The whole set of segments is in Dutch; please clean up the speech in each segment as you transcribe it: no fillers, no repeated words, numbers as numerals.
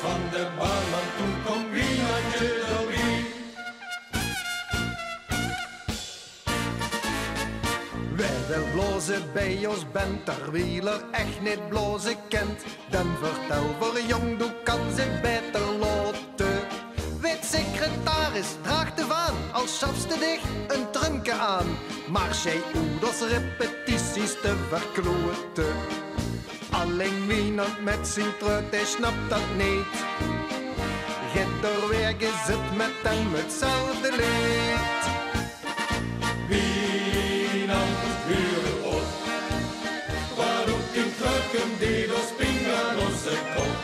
van de barman, toen kom Wienandje doorheen. Wij wil blozen bij ons bent, ter wieler echt niet blozen kent. Dan vertel voor jong, doe kan ze beter loten. Weet secretaris, draagt de vaan, als schafste dicht een trunke aan. Maar zij oeders repetities te verkloten. Alleen Wienand met zijn truit, hij snapt dat niet. Gitterwege zit met hem hetzelfde leed. Wienand, huren op. Waarom in truiken die door springen onze kop?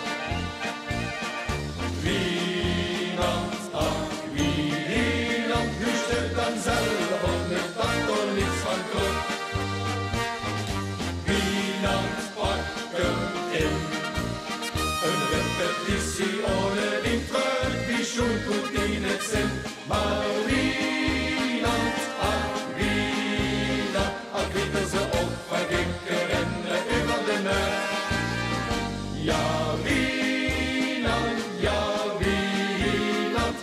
Wienand, ach Wienand, nu zit dan zelf op de dag er niets van klopt. Wienand, pak hem in. Een repetitie ohne die truik, wie schon goed in het zin. Maar Wienand, ach Wienand, al weten ze op van ginkeren over de muur. Ja Wienand,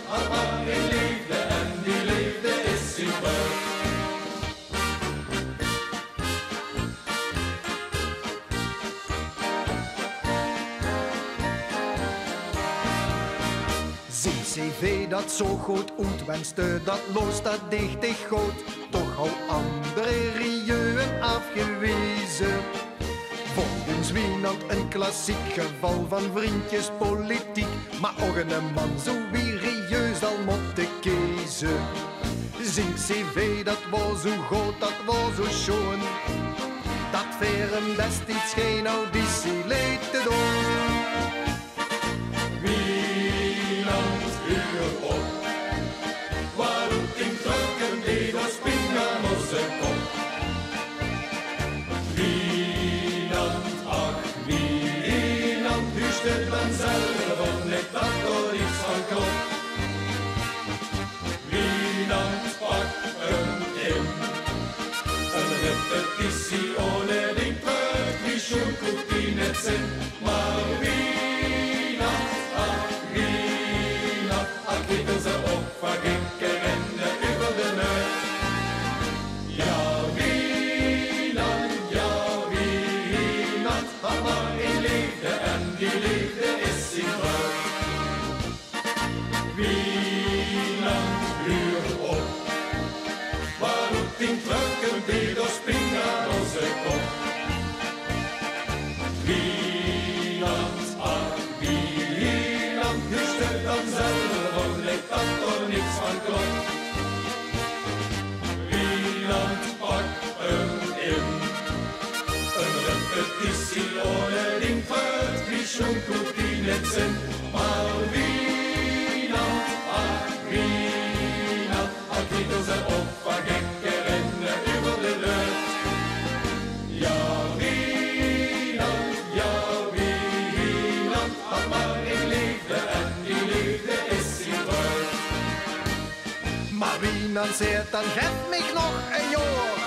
had maar een liefde en die liefde is zijn buik. Zijn cv dat zo goed uitwenste, dat loos dat dichtig goed. Toch al andere rieuwen afgewezen. Volgens Wienand een klassiek geval van vriendjespolitiek. Maar ook een man zo wirieus al motte kiezen. Zijn cv dat was zo goed, dat was zo schoon. Dat veer hem destijds geen auditie leed te doen. Wienand, huur op. Waarom in truiken die door springen onze kop? Wienand, ach Wienand, nu zit dan zelf op net dat er iets van klopt. Wienand, pak hem in. Een repetitie ohne die truik, wie schon goed in het zin. Maar Wienand, ach Wienand, al weten ze op van ginkeren over de muur. Ja Wienand, had maar een liefde en die liefde is zijn buik. Wienand, huur op. Waarom in truiken die door springen onze kop? Wienand, ach Wienand, nu zit dan zelf op net dat er niets van klopt. Wienand, pak hem in. Een repetitie ohne die truik, wie schon goed in het zin. Maar Wienand, ach Wienand, al weten ze op van ginkeren over de lucht. Ja Wienand, had maar een liefde en die liefde is zijn buik. Maar Wienand zegt dan geef mij nog een jaar.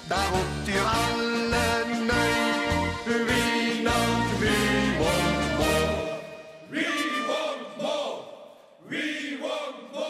Daar roept u alle nee. Wienand, wie want more? Wie want more? Wie want more?